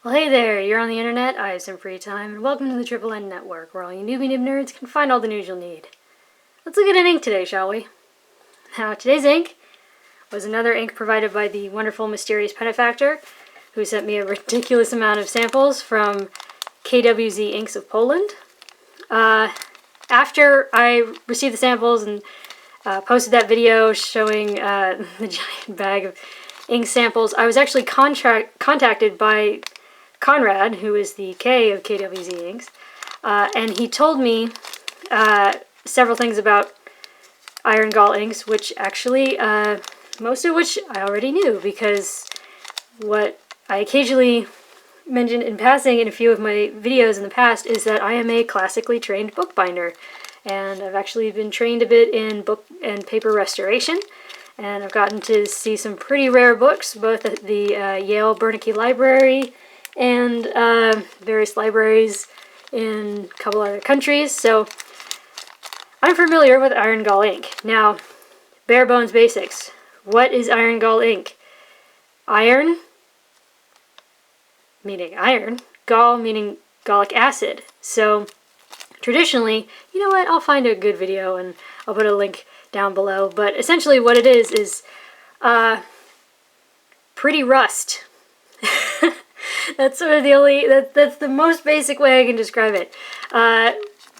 Well, hey there, you're on the internet, I have some free time, and welcome to the Triple N Network, where all you newbie nib nerds can find all the news you'll need. Let's look at an ink today, shall we? Now, today's ink was another ink provided by the wonderful, mysterious benefactor, who sent me a ridiculous amount of samples from K.W.Z inks of Poland. After I received the samples and posted that video showing the giant bag of ink samples, I was actually contacted by Conrad, who is the K of K.W.Z inks, and he told me several things about Iron-Gall inks, which actually, most of which I already knew, because what I occasionally mentioned in passing in a few of my videos in the past is that I am a classically trained bookbinder, and I've actually been trained a bit in book and paper restoration, and I've gotten to see some pretty rare books, both at the Yale Bernanke Library and various libraries in a couple other countries, so I'm familiar with Iron-Gall ink. Now, bare bones basics. What is Iron-Gall ink? Iron, meaning iron, gall meaning gallic acid. So traditionally, you know what, I'll find a good video and I'll put a link down below, but essentially what it is pretty rust. That's sort of the only, that's the most basic way I can describe it.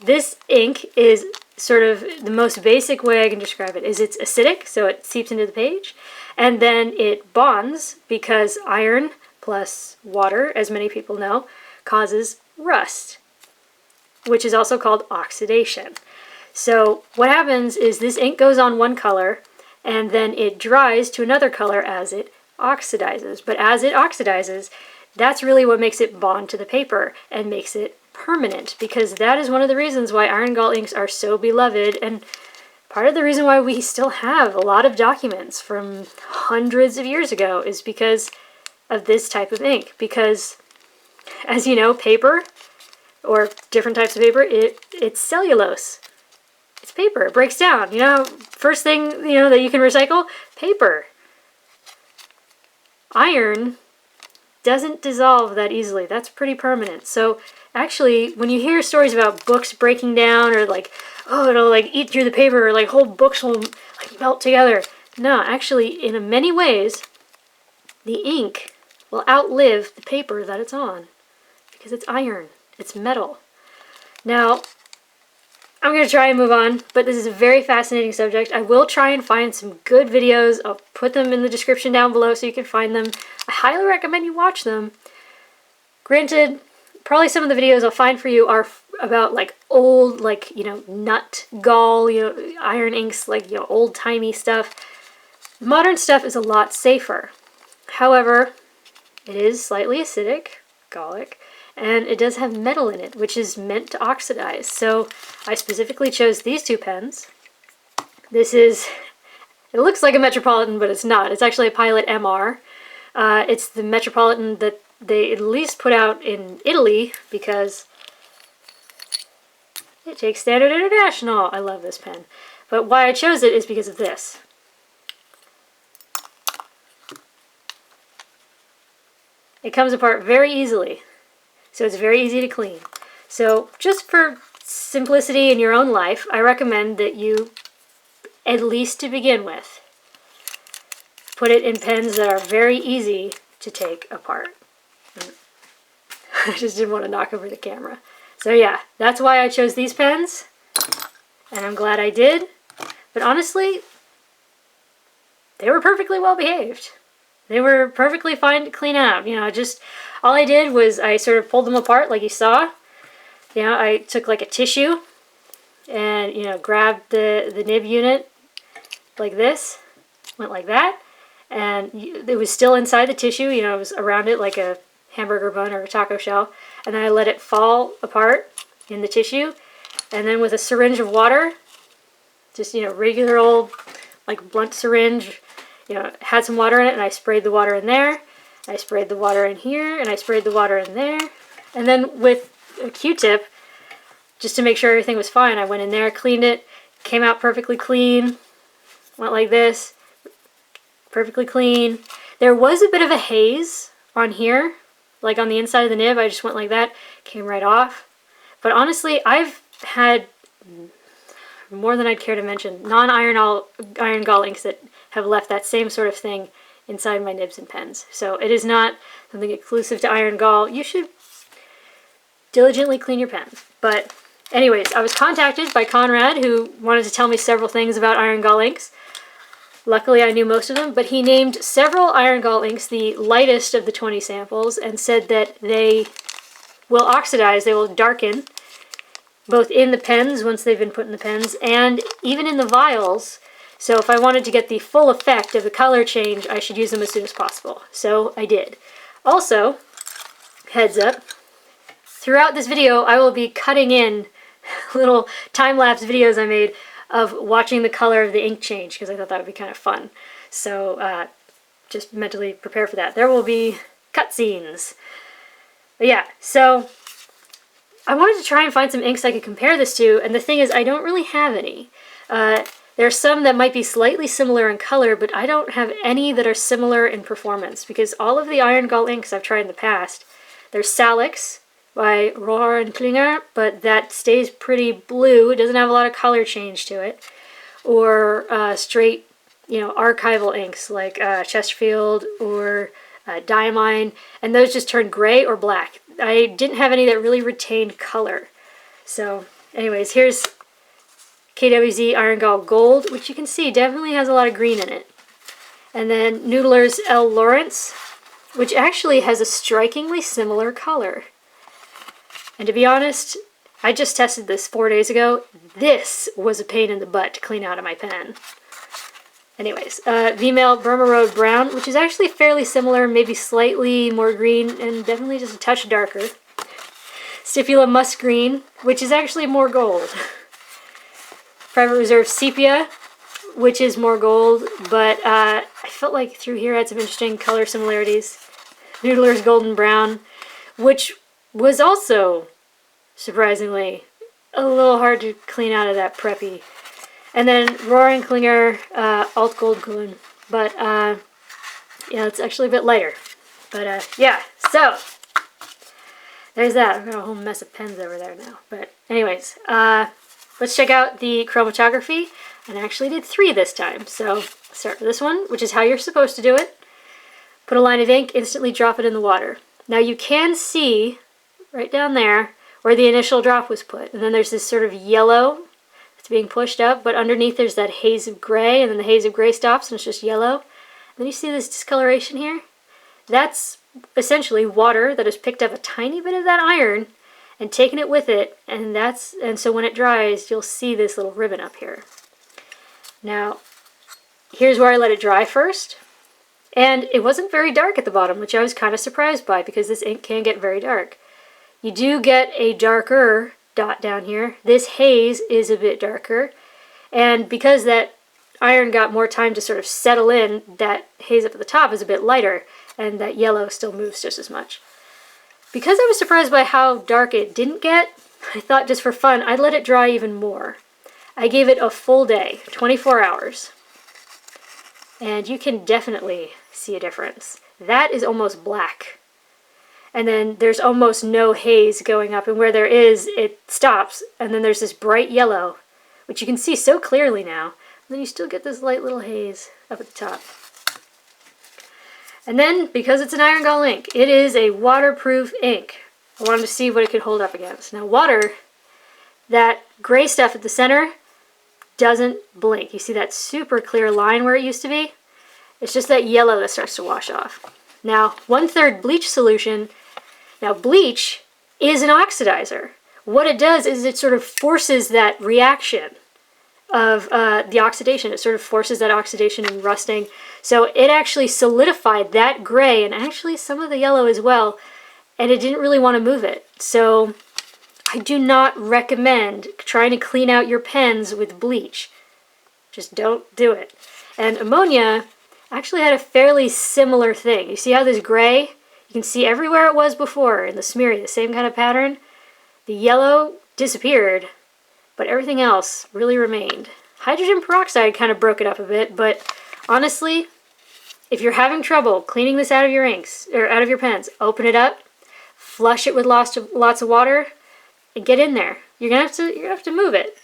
This ink is sort of the most basic way I can describe it is it's acidic, so it seeps into the page, and then it bonds because iron plus water, as many people know, causes rust, which is also called oxidation. So what happens is this ink goes on one color and then it dries to another color as it oxidizes. But as it oxidizes, that's really what makes it bond to the paper and makes it permanent, because that is one of the reasons why Iron-Gall inks are so beloved, and part of the reason why we still have a lot of documents from hundreds of years ago is because of this type of ink. Because, as you know, paper, or different types of paper, it's cellulose. It's paper. It breaks down. You know, first thing, you know, that you can recycle? Paper. Iron doesn't dissolve that easily. That's pretty permanent. So actually, when you hear stories about books breaking down, or like, oh, it'll like eat through the paper, or like whole books will like melt together. No, actually, in many ways, the ink will outlive the paper that it's on, because it's iron, it's metal. Now, I'm going to try and move on, but this is a very fascinating subject. I will try and find some good videos. I'll put them in the description down below so you can find them. I highly recommend you watch them. Granted, probably some of the videos I'll find for you are about like old, like, you know, nut gall, you know, iron inks, like, you know, old-timey stuff. Modern stuff is a lot safer. However, it is slightly acidic, gallic, and it does have metal in it, which is meant to oxidize. So I specifically chose these two pens. This is, it looks like a Metropolitan, but it's not. It's actually a Pilot MR. It's the Metropolitan that they at least put out in Italy, because it takes Standard International. I love this pen. But why I chose it is because of this. It comes apart very easily, so it's very easy to clean. So just for simplicity in your own life, I recommend that you, at least to begin with, put it in pens that are very easy to take apart. I just didn't want to knock over the camera. So yeah, that's why I chose these pens, and I'm glad I did. But honestly, they were perfectly well behaved. They were perfectly fine to clean out. You know, just all I did was I sort of pulled them apart like you saw. You know, I took like a tissue and, you know, grabbed the nib unit like this, went like that, and it was still inside the tissue. You know, it was around it like a hamburger bun or a taco shell, and then I let it fall apart in the tissue, and then with a syringe of water, just, you know, regular old like blunt syringe, you know, had some water in it, and I sprayed the water in there, I sprayed the water in here, and I sprayed the water in there, and then with a Q-tip, just to make sure everything was fine, I went in there, cleaned it, came out perfectly clean, went like this, perfectly clean. There was a bit of a haze on here, like on the inside of the nib, I just went like that, came right off. But honestly, I've had more than I'd care to mention non-Iron-Gall inks that have left that same sort of thing inside my nibs and pens. So it is not something exclusive to Iron-Gall. You should diligently clean your pens. But anyways, I was contacted by Conrad, who wanted to tell me several things about Iron-Gall inks. Luckily, I knew most of them, but he named several Iron-Gall inks the lightest of the 20 samples and said that they will oxidize, they will darken, both in the pens once they've been put in the pens and even in the vials. So if I wanted to get the full effect of the color change, I should use them as soon as possible. So I did. Also, heads up, throughout this video I will be cutting in little time-lapse videos I made of watching the color of the ink change, because I thought that would be kind of fun. So just mentally prepare for that. There will be cutscenes. But yeah, so I wanted to try and find some inks I could compare this to, and the thing is I don't really have any. There are some that might be slightly similar in color, but I don't have any that are similar in performance, because all of the Iron-Gall inks I've tried in the past, there's Salix by Rhodia, but that stays pretty blue. It doesn't have a lot of color change to it. Or straight, archival inks like Chesterfield or Diamine, and those just turn gray or black. I didn't have any that really retained color. So anyways, here's K.W.Z Iron-Gall Gold, which you can see definitely has a lot of green in it. And then Noodler's L. Lawrence, which actually has a strikingly similar color. And to be honest, I just tested this 4 days ago. This was a pain in the butt to clean out of my pen. Anyways, V-Mail Burma Road Brown, which is actually fairly similar, maybe slightly more green, and definitely just a touch darker. Stipula Musk Green, which is actually more gold. Private Reserve Sepia, which is more gold, but I felt like through here I had some interesting color similarities. Noodler's Golden Brown, which was also, surprisingly, a little hard to clean out of that preppy. And then Roaring Klinger Alt Gold Glue. But, yeah, it's actually a bit lighter. But, yeah, so, there's that. I've got a whole mess of pens over there now. But, anyways, let's check out the chromatography. And I actually did 3 this time. So, start with this one, which is how you're supposed to do it. Put a line of ink, instantly drop it in the water. Now, you can see right down there where the initial drop was put. And then there's this sort of yellow that's being pushed up, but underneath there's that haze of gray, and then the haze of gray stops and it's just yellow. And then you see this discoloration here? That's essentially water that has picked up a tiny bit of that iron and taken it with it, and so when it dries, you'll see this little ribbon up here. Now, here's where I let it dry first. And it wasn't very dark at the bottom, which I was kind of surprised by, because this ink can get very dark. You do get a darker dot down here. This haze is a bit darker, and because that iron got more time to sort of settle in, that haze up at the top is a bit lighter, and that yellow still moves just as much. Because I was surprised by how dark it didn't get, I thought just for fun I'd let it dry even more. I gave it a full day, 24 hours, and you can definitely see a difference. That is almost black. And then there's almost no haze going up, and where there is, it stops, and then there's this bright yellow, which you can see so clearly now. And then you still get this light little haze up at the top. And then, because it's an Iron-Gall ink, it is a waterproof ink. I wanted to see what it could hold up against. Now water, that gray stuff at the center, doesn't blink. You see that super clear line where it used to be? It's just that yellow that starts to wash off. Now, 1/3 bleach solution. Now, bleach is an oxidizer. What it does is it sort of forces that reaction of the oxidation. It sort of forces that oxidation and rusting. So it actually solidified that gray and actually some of the yellow as well, and it didn't really want to move it. So I do not recommend trying to clean out your pens with bleach. Just don't do it. And ammonia actually had a fairly similar thing. You see how this gray, you can see everywhere it was before in the smeary, the same kind of pattern. The yellow disappeared, but everything else really remained. Hydrogen peroxide kind of broke it up a bit, but honestly, if you're having trouble cleaning this out of your inks, or out of your pens, open it up, flush it with lots of water, and get in there. You're gonna have to move it,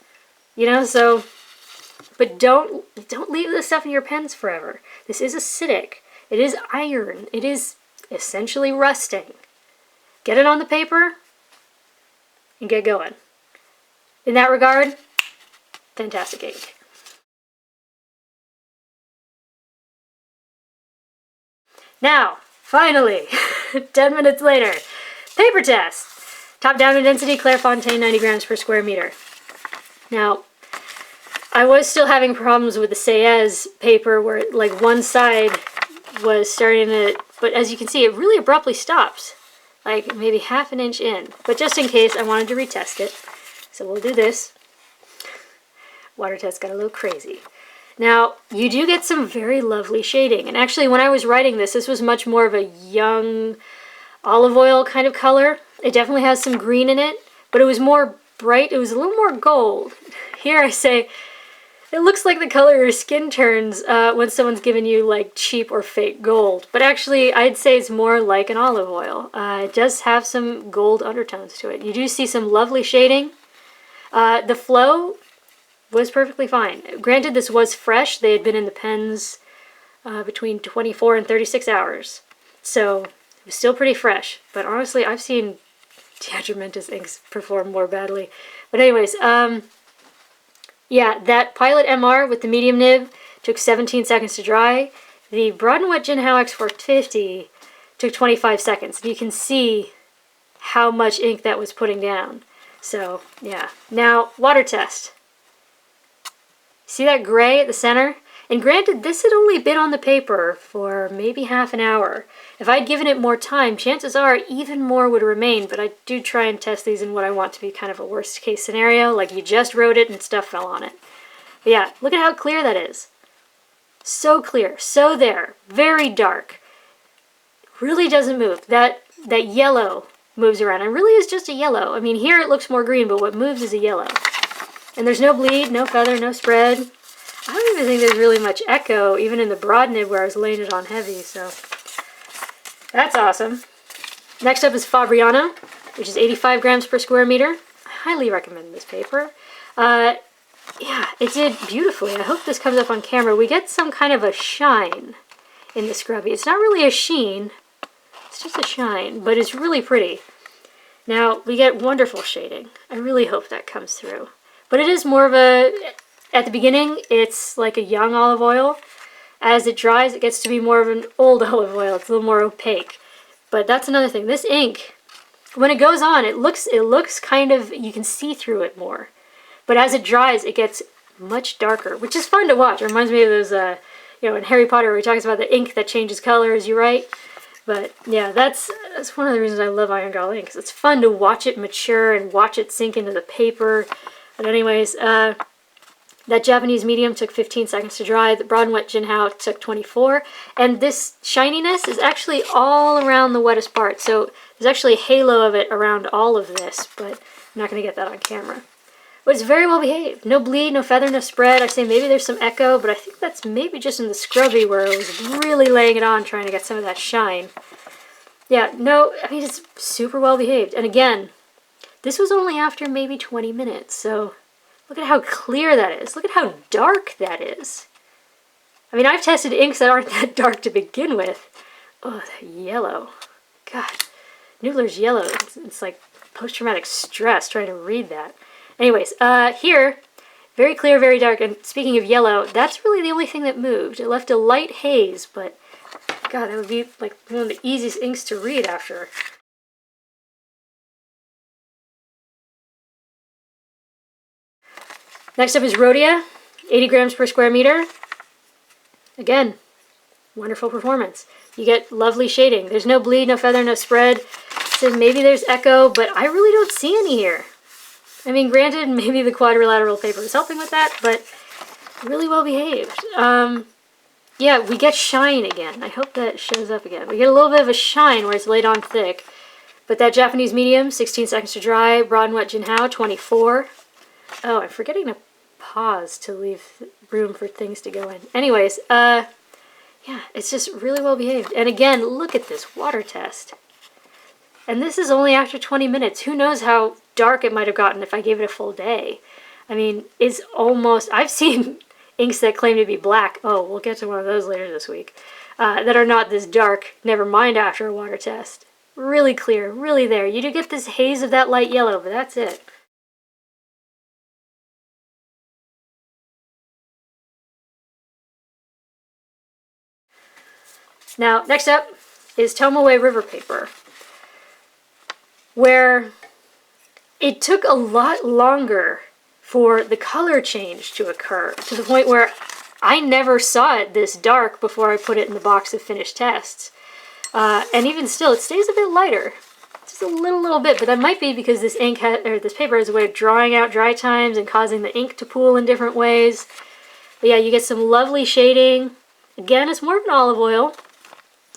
you know. So, but don't leave this stuff in your pens forever. This is acidic. It is iron. It is essentially rusting. Get it on the paper and get going. In that regard, fantastic ink. Now, finally, 10 minutes later, paper test. Top down in density, Clairefontaine, 90 grams per square meter. Now, I was still having problems with the K.W.Z paper where like one side was starting to, but as you can see, it really abruptly stops, like maybe half an inch in. But just in case, I wanted to retest it, so we'll do this. Water test got a little crazy. Now, you do get some very lovely shading, and actually when I was writing this, this was much more of a young olive oil kind of color. It definitely has some green in it, but it was more bright. It was a little more gold. Here I say, it looks like the color your skin turns when someone's giving you like cheap or fake gold. But actually, I'd say it's more like an olive oil. It does have some gold undertones to it. You do see some lovely shading. The flow was perfectly fine. Granted, this was fresh. They had been in the pens between 24 and 36 hours. So it was still pretty fresh. But honestly, I've seen Diatramentus inks perform more badly. But anyways, yeah, that Pilot MR with the medium nib took 17 seconds to dry. The Broad and Wet JinHao X450 took 25 seconds. You can see how much ink that was putting down. So, yeah. Now, water test. See that gray at the center? And granted, this had only been on the paper for maybe half an hour. If I'd given it more time, chances are even more would remain, but I do try and test these in what I want to be kind of a worst case scenario, like you just wrote it and stuff fell on it. But yeah, look at how clear that is. So clear, so there, very dark. Really doesn't move. That yellow moves around. It really is just a yellow. I mean, here it looks more green, but what moves is a yellow. And there's no bleed, no feather, no spread. I don't even think there's really much echo, even in the broad nib where I was laying it on heavy, so that's awesome. Next up is Fabriano, which is 85 grams per square meter. I highly recommend this paper. Yeah, it did beautifully. I hope this comes up on camera. We get some kind of a shine in the scrubby. It's not really a sheen, it's just a shine, but it's really pretty. Now, we get wonderful shading. I really hope that comes through. But it is more of a, at the beginning, it's like a young olive oil. As it dries, it gets to be more of an old olive oil. It's a little more opaque. But that's another thing. This ink, when it goes on, it looks kind of, you can see through it more. But as it dries, it gets much darker, which is fun to watch. It reminds me of those, you know, in Harry Potter where he talks about the ink that changes color as you write. But yeah, that's one of the reasons I love Iron-Gall ink, because it's fun to watch it mature and watch it sink into the paper. But anyways, that Japanese medium took 15 seconds to dry. The Broad and Wet JinHao took 24. And this shininess is actually all around the wettest part. So there's actually a halo of it around all of this, but I'm not going to get that on camera. But it's very well behaved. No bleed, no feather, no spread. I say maybe there's some echo, but I think that's maybe just in the scrubby where I was really laying it on trying to get some of that shine. Yeah, no, I mean, it's super well behaved. And again, this was only after maybe 20 minutes, so look at how clear that is. Look at how dark that is. I mean, I've tested inks that aren't that dark to begin with. Oh, that yellow. God, Noodler's yellow. It's like post-traumatic stress trying to read that. Anyways, here, very clear, very dark. And speaking of yellow, that's really the only thing that moved. It left a light haze, but God, that would be like one of the easiest inks to read after. Next up is Rhodia, 80 grams per square meter. Again, wonderful performance. You get lovely shading. There's no bleed, no feather, no spread. So maybe there's echo, but I really don't see any here. I mean, granted, maybe the quadrilateral paper is helping with that, but really well behaved. Yeah, we get shine again. I hope that shows up again. We get a little bit of a shine where it's laid on thick. But that Japanese medium, 16 seconds to dry. Broad and Wet JinHao, 24. Oh, I'm forgetting to pause to leave room for things to go in. Anyways, yeah, it's just really well behaved. And again, look at this water test. And this is only after 20 minutes. Who knows how dark it might have gotten if I gave it a full day. I mean, it's almost... I've seen inks that claim to be black. Oh, we'll get to one of those later this week. That are not this dark, never mind after a water test. Really clear, really there. You do get this haze of that light yellow, but that's it. Now, next up is Tomoe River paper, where it took a lot longer for the color change to occur, to the point where I never saw it this dark before I put it in the box of finished tests. And even still, it stays a bit lighter. Just a little bit, but that might be because this this paper has a way of drawing out dry times and causing the ink to pool in different ways. But yeah, you get some lovely shading. Again, it's more of an olive oil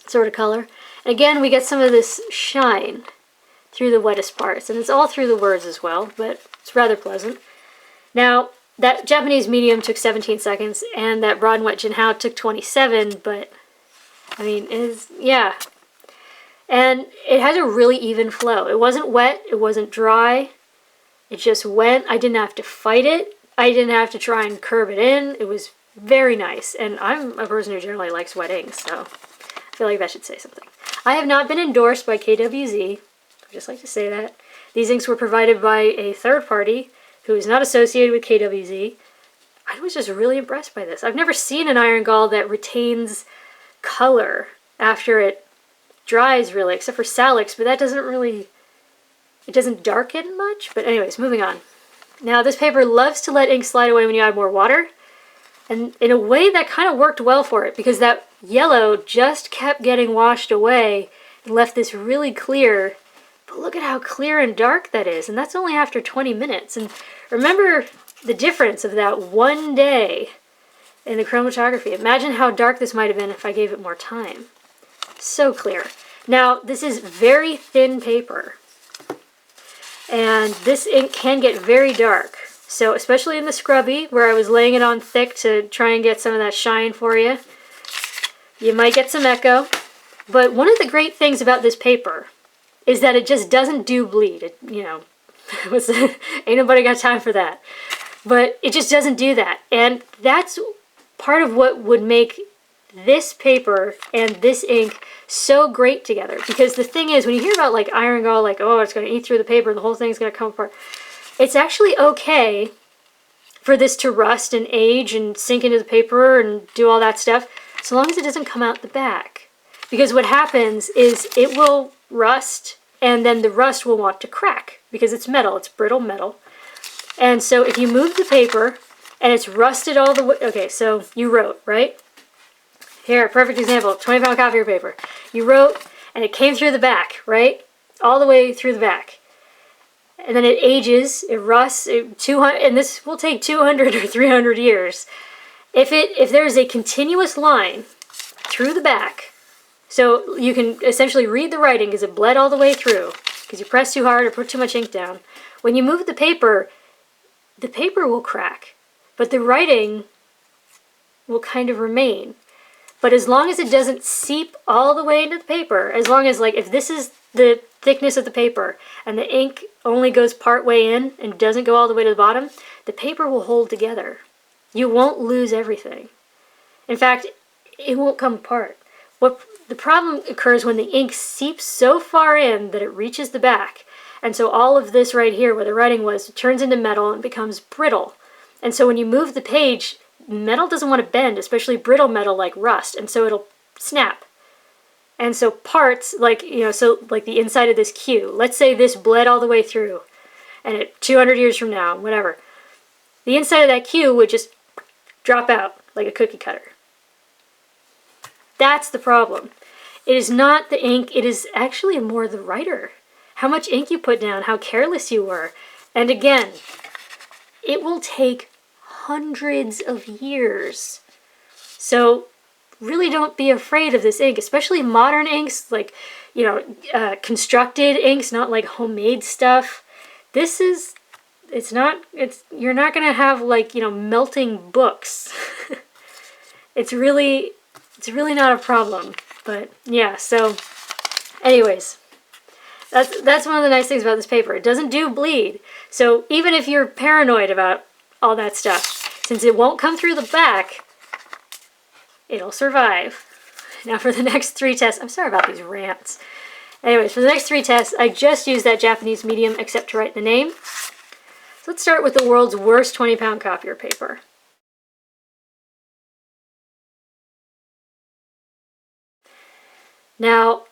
sort of color. And again, we get some of this shine through the wettest parts, and it's all through the words as well, but it's rather pleasant. Now, that Japanese medium took 17 seconds, and that broad and wet JinHao took 27, but, I mean, yeah. And it has a really even flow. It wasn't wet, it wasn't dry, it just went. I didn't have to fight it, I didn't have to try and curve it in. It was very nice, and I'm a person who generally likes wet inks, so I feel like that should say something. I have not been endorsed by K.W.Z, I'd just like to say that. These inks were provided by a third party who is not associated with K.W.Z. I was just really impressed by this. I've never seen an Iron-Gall that retains color after it dries, really, except for Salix, but that doesn't really, it doesn't darken much. But anyways, moving on. Now, this paper loves to let ink slide away when you add more water, and in a way that kind of worked well for it, because that yellow just kept getting washed away and left this really clear. But look at how clear and dark that is, and that's only after 20 minutes. And remember the difference of that one day in the chromatography. Imagine how dark this might have been if I gave it more time. So clear. Now, this is very thin paper, and this ink can get very dark. So, especially in the scrubby, where I was laying it on thick to try and get some of that shine for you, you might get some echo. But one of the great things about this paper is that it just doesn't do bleed. It, you know, ain't nobody got time for that. But it just doesn't do that. And that's part of what would make this paper and this ink so great together. Because the thing is, when you hear about like Iron-Gall, like, oh, it's going to eat through the paper and the whole thing's going to come apart, it's actually okay for this to rust and age and sink into the paper and do all that stuff, so long as it doesn't come out the back. Because what happens is it will rust, and then the rust will want to crack, because it's metal, it's brittle metal. And so if you move the paper, and it's rusted all the way, okay, so you wrote, right? Here, perfect example, 20-pound copier paper. You wrote, and it came through the back, right? All the way through the back. And then it ages, it rusts, 200, and this will take 200 or 300 years. If there's a continuous line through the back, so you can essentially read the writing because it bled all the way through, because you pressed too hard or put too much ink down. When you move the paper will crack, but the writing will kind of remain. But as long as it doesn't seep all the way into the paper, as long as, like, if this is the thickness of the paper and the ink only goes part way in and doesn't go all the way to the bottom, the paper will hold together. You won't lose everything. In fact, it won't come apart. The problem occurs when the ink seeps so far in that it reaches the back. And so all of this right here where the writing was turns into metal and becomes brittle. And so when you move the page, metal doesn't want to bend, especially brittle metal like rust, and so it'll snap. And so parts, like, you know, so like the inside of this Q, let's say this bled all the way through, and 200 years from now, whatever, the inside of that Q would just drop out like a cookie cutter. That's the problem. It is not the ink, it is actually more the writer. How much ink you put down, how careless you were. And again, it will take hundreds of years. So really don't be afraid of this ink, especially modern inks, like, you know, constructed inks, not like homemade stuff. This is, you're not going to have, like, you know, melting books. It's really not a problem. But yeah, so anyways, That's one of the nice things about this paper. It doesn't do bleed. So even if you're paranoid about all that stuff, since it won't come through the back, it'll survive. Now for the next 3 tests, I'm sorry about these rants. Anyways, for the next 3 tests, I just used that Japanese medium except to write the name. So let's start with the world's worst 20-pound copier paper. Now,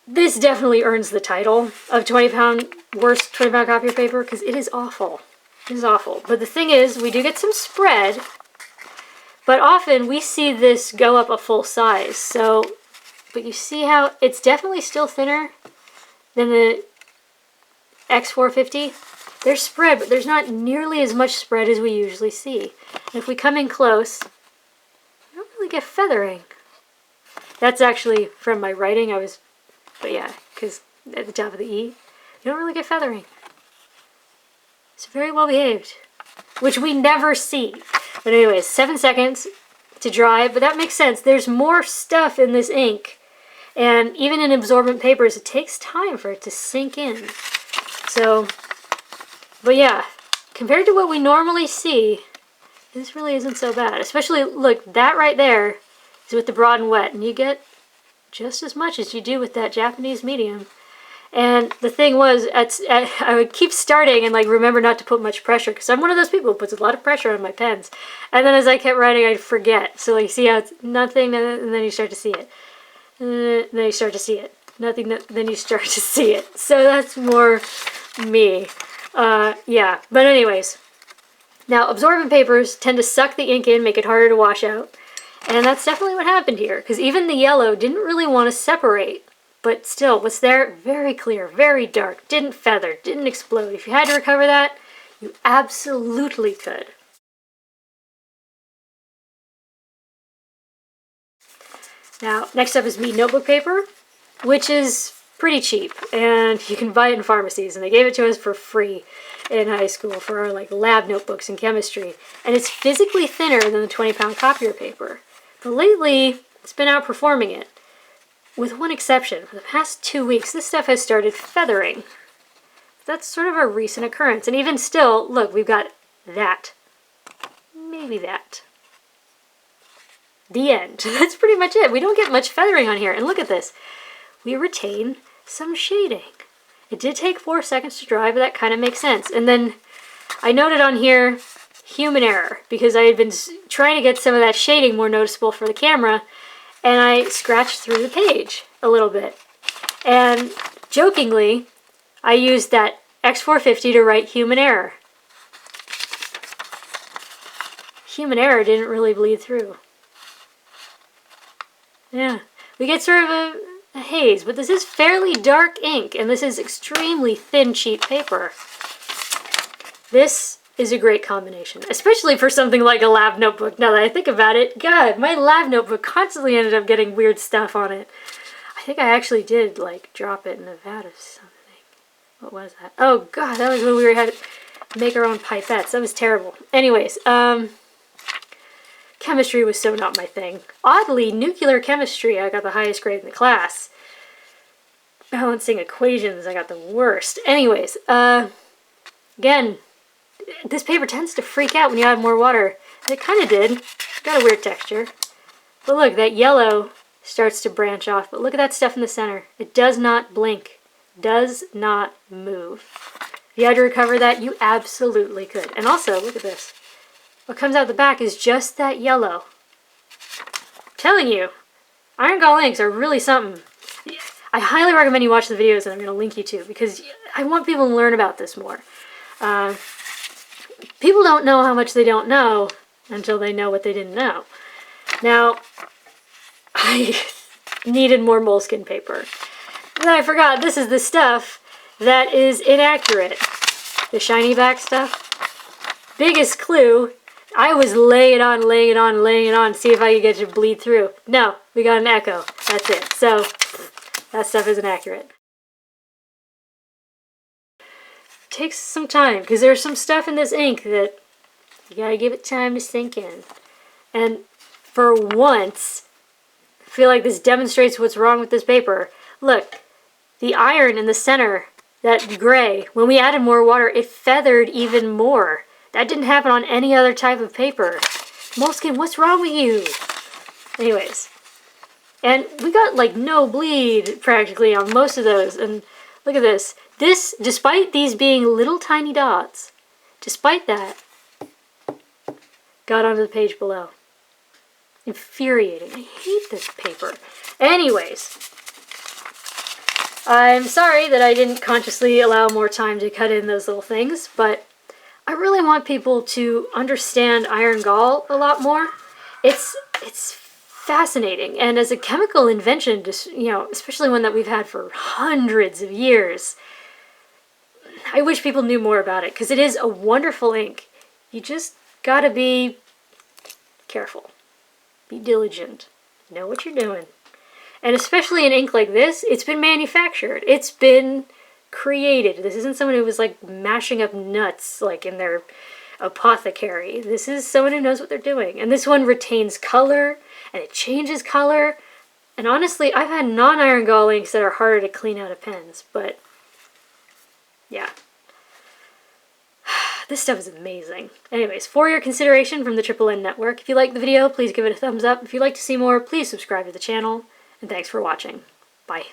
this definitely earns the title of worst 20-pound copier paper because it is awful. It is awful. But the thing is, we do get some spread, but often we see this go up a full size. So, but you see how it's definitely still thinner than the X450. There's spread, but there's not nearly as much spread as we usually see. And if we come in close, we don't really get feathering. That's actually from my writing. But yeah, because at the top of the E, you don't really get feathering. It's very well behaved, which we never see. But anyways, 7 seconds to dry, but that makes sense. There's more stuff in this ink, and even in absorbent papers, it takes time for it to sink in. So, but yeah, compared to what we normally see, this really isn't so bad. Especially, look, that right there is with the broad and wet, and you get just as much as you do with that Japanese medium. And the thing was, I would keep starting and like remember not to put much pressure, because I'm one of those people who puts a lot of pressure on my pens. And then as I kept writing, I'd forget. So like, see how it's nothing, and then you start to see it. And then you start to see it. Nothing, then you start to see it. So that's more me. Yeah, but anyways. Now, absorbent papers tend to suck the ink in, make it harder to wash out. And that's definitely what happened here, because even the yellow didn't really want to separate. But still, what's there? Very clear, very dark, didn't feather, didn't explode. If you had to recover that, you absolutely could. Now, next up is Mead Notebook Paper, which is pretty cheap, and you can buy it in pharmacies, and they gave it to us for free in high school for our like lab notebooks in chemistry. And it's physically thinner than the 20-pound copier paper. But lately, it's been outperforming it. With one exception, for the past 2 weeks, this stuff has started feathering. That's sort of a recent occurrence. And even still, look, we've got that. Maybe that. The end. That's pretty much it. We don't get much feathering on here. And look at this. We retain some shading. It did take 4 seconds to dry, but that kind of makes sense. And then I noted on here, human error, because I had been trying to get some of that shading more noticeable for the camera, and I scratched through the page a little bit. And jokingly, I used that X450 to write human error. Human error didn't really bleed through. Yeah, we get sort of a haze, but this is fairly dark ink, and this is extremely thin sheet paper. This is a great combination, especially for something like a lab notebook. Now that I think about it, God, my lab notebook constantly ended up getting weird stuff on it. I think I actually did, like, drop it in a vat of something. What was that? Oh, God, that was when we had to make our own pipettes. That was terrible. Anyways, chemistry was so not my thing. Oddly, nuclear chemistry, I got the highest grade in the class. Balancing equations, I got the worst. Anyways, again, this paper tends to freak out when you add more water. And it kind of did. Got a weird texture. But look, that yellow starts to branch off. But look at that stuff in the center. It does not blink. Does not move. If you had to recover that, you absolutely could. And also, look at this. What comes out the back is just that yellow. I'm telling you, Iron-Gall inks are really something. I highly recommend you watch the videos that I'm going to link you to, because I want people to learn about this more. People don't know how much they don't know until they know what they didn't know. Now, I needed more Moleskine paper. Then I forgot, this is the stuff that is inaccurate. The shiny back stuff. Biggest clue, I was laying it on, laying it on, laying it on, see if I could get it to bleed through. No, we got an echo. That's it. So, that stuff isn't accurate. Takes some time, because there's some stuff in this ink that you gotta give it time to sink in. And for once, I feel like this demonstrates what's wrong with this paper. Look, the iron in the center, that gray, when we added more water, it feathered even more. That didn't happen on any other type of paper. Moleskine, what's wrong with you? Anyways. And we got like no bleed practically on most of those. And look at this. This, despite these being little tiny dots, despite that, got onto the page below. Infuriating. I hate this paper. Anyways, I'm sorry that I didn't consciously allow more time to cut in those little things, but I really want people to understand Iron-Gall a lot more. It's fascinating, and as a chemical invention, you know, especially one that we've had for hundreds of years, I wish people knew more about it, because it is a wonderful ink. You just gotta be careful. Be diligent. Know what you're doing. And especially an ink like this, it's been manufactured. It's been created. This isn't someone who was like mashing up nuts like in their apothecary. This is someone who knows what they're doing. And this one retains color, and it changes color. And honestly, I've had non-Iron-Gall inks that are harder to clean out of pens, but yeah. This stuff is amazing. Anyways, for your consideration from the Triple N Network, if you liked the video, please give it a thumbs up. If you'd like to see more, please subscribe to the channel. And thanks for watching. Bye.